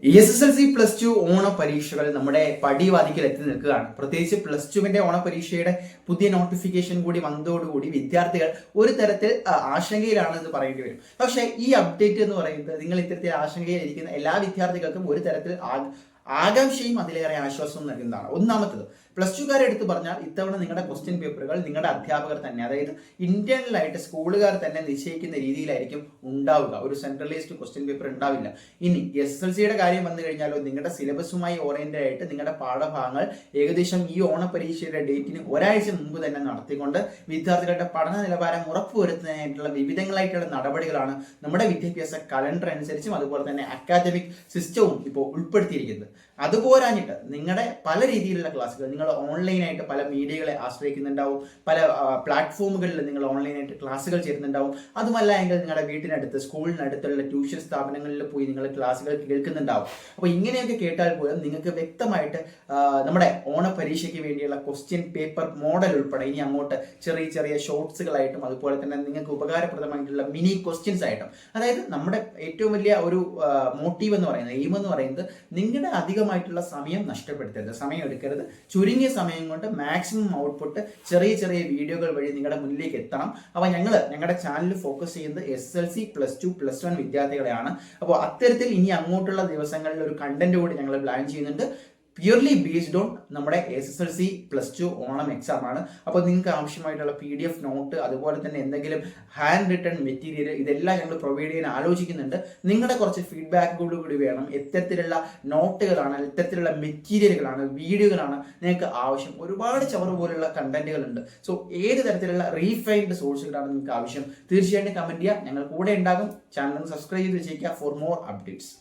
SSLC plus two ഓണ പരീക്ഷകൾ നമ്മുടെ പടിവാതിക്കൽ എത്തി നിൽക്കുകയാണ്. പ്രത്യേകിച്ച് പ്ലസ് ടുവിന്റെ ഓണ പരീക്ഷയുടെ പുതിയ നോട്ടിഫിക്കേഷൻ കൂടി വന്നതോടുകൂടി വിദ്യാർത്ഥികൾ ഒരു തരത്തിൽ ആശങ്കയിലാണെന്ന് പറയേണ്ടി വരും. പക്ഷേ ഈ അപ്ഡേറ്റ് എന്ന് പറയുന്നത് നിങ്ങൾ ഇത്തരത്തിൽ ആശങ്കയിലിരിക്കുന്ന എല്ലാ വിദ്യാർത്ഥികൾക്കും ഒരു തരത്തിൽ ആകാംക്ഷയും അതിലേറെ ആശ്വാസവും നൽകുന്നതാണ്. ഒന്നാമത്തത്, പ്ലസ് ടുക്കാരെ എടുത്ത് പറഞ്ഞാൽ ഇത്തവണ നിങ്ങളുടെ ക്വസ്റ്റ്യൻ പേപ്പറുകൾ നിങ്ങളുടെ അധ്യാപകർ തന്നെ, അതായത് ഇന്റേണലായിട്ട് സ്കൂളുകാർ തന്നെ നിശ്ചയിക്കുന്ന രീതിയിലായിരിക്കും ഉണ്ടാവുക. ഒരു സെൻട്രലൈസ്ഡ് ക്വസ്റ്റ്യൻ പേപ്പർ ഉണ്ടാവില്ല. ഇനി SSLCയുടെ കാര്യം വന്നു കഴിഞ്ഞാലോ, നിങ്ങളുടെ സിലബസുമായി ഓറിയന്റഡ് ആയിട്ട് നിങ്ങളുടെ പാഠഭാഗങ്ങൾ ഏകദേശം ഈ ഓണപരീക്ഷയുടെ ഡേറ്റിന് ഒരാഴ്ച മുമ്പ് തന്നെ നടത്തിക്കൊണ്ട് വിദ്യാർത്ഥികളുടെ പഠന നിലവാരം ഉറപ്പുവരുത്തുന്നതിനായിട്ടുള്ള വിവിധങ്ങളായിട്ടുള്ള നടപടികളാണ് നമ്മുടെ വിദ്യാഭ്യാസ കലണ്ടർ അനുസരിച്ചും അതുപോലെ തന്നെ അക്കാദമിക് സിസ്റ്റവും ഇപ്പോൾ ഉൾപ്പെടുത്തിയിരിക്കുന്നത്. അതുപോരാഞ്ഞിട്ട് നിങ്ങളുടെ പല രീതിയിലുള്ള ക്ലാസ്സുകൾ നിങ്ങൾ ഓൺലൈനായിട്ട് പല മീഡിയകളെ ആശ്രയിക്കുന്നുണ്ടാവും, പല പ്ലാറ്റ്ഫോമുകളിൽ നിങ്ങൾ ഓൺലൈനായിട്ട് ക്ലാസ്സുകൾ ചേരുന്നുണ്ടാവും. അതുമല്ല എങ്കിൽ നിങ്ങളുടെ വീട്ടിനടുത്ത് സ്കൂളിനടുത്തുള്ള ട്യൂഷൻ സ്ഥാപനങ്ങളിൽ പോയി നിങ്ങൾ ക്ലാസ്സുകൾ കേൾക്കുന്നുണ്ടാവും. അപ്പോൾ ഇങ്ങനെയൊക്കെ കേട്ടാൽ പോലും നിങ്ങൾക്ക് വ്യക്തമായിട്ട് നമ്മുടെ ഓണ പരീക്ഷയ്ക്ക് വേണ്ടിയുള്ള ക്വസ്റ്റ്യൻ പേപ്പർ മോഡൽ ഉൾപ്പെടെ ഇനി അങ്ങോട്ട് ചെറിയ ചെറിയ ഷോർട്സുകളായിട്ടും അതുപോലെ തന്നെ നിങ്ങൾക്ക് ഉപകാരപ്രദമായിട്ടുള്ള മിനി ക്വസ്റ്റ്യൻസ് ആയിട്ടും, അതായത് നമ്മുടെ ഏറ്റവും വലിയ ഒരു മോട്ടീവ് എന്ന് പറയുന്നത്, എയിം എന്ന് പറയുന്നത് നിങ്ങളുടെ അധികമായിട്ടുള്ള സമയം നഷ്ടപ്പെടുത്തരുത്, സമയം എടുക്കരുത്. ചുരുങ്ങിയ സമയം കൊണ്ട് മാക്സിമം ഔട്ട്പുട്ട് ചെറിയ ചെറിയ വീഡിയോകൾ വഴി നിങ്ങളുടെ മുന്നിലേക്ക് എത്തണം. അപ്പോൾ ഞങ്ങളുടെ ചാനൽ ഫോക്കസ് ചെയ്യുന്നത് SSLC പ്ലസ് ടു പ്ലസ് 1 വിദ്യാർത്ഥികളെയാണ്. അപ്പോൾ അത്തരത്തിൽ ഇനി അങ്ങോട്ടുള്ള ദിവസങ്ങളിൽ ഒരു കണ്ടന്റ് കൂടി ഞങ്ങൾ പ്ലാൻ ചെയ്യുന്നുണ്ട്. പ്യൂർലി ബേസ്ഡ് ഓൺ നമ്മുടെ SSLC plus two Onam exam ആണ്. അപ്പോൾ നിങ്ങൾക്ക് ആവശ്യമായിട്ടുള്ള PDF നോട്ട്, അതുപോലെ തന്നെ എന്തെങ്കിലും ഹാൻഡ് റിട്ടൺ മെറ്റീരിയൽ, ഇതെല്ലാം ഞങ്ങൾ പ്രൊവൈഡ് ചെയ്യാൻ ആലോചിക്കുന്നുണ്ട്. നിങ്ങളുടെ കുറച്ച് ഫീഡ്ബാക്കുകൂടി വേണം. എത്തരത്തിലുള്ള നോട്ടുകളാണ്, എത്തരത്തിലുള്ള മെറ്റീരിയലുകളാണ്, വീഡിയോകളാണ് നിങ്ങൾക്ക് ആവശ്യം? ഒരുപാട് ചവറ് പോലുള്ള കണ്ടന്റുകളുണ്ട്. സോ ഏത് തരത്തിലുള്ള റീഫൈൻഡ് സോഴ്സുകളാണ് നിങ്ങൾക്ക് ആവശ്യം? തീർച്ചയായിട്ടും കമന്റ് ചെയ്യുക. ഞങ്ങൾ കൂടെ ഉണ്ടാകും. ചാനൽ സബ്സ്ക്രൈബ് ചെയ്ത് വെച്ചേക്കുക ഫോർ മോർ അപ്ഡേറ്റ്സ്.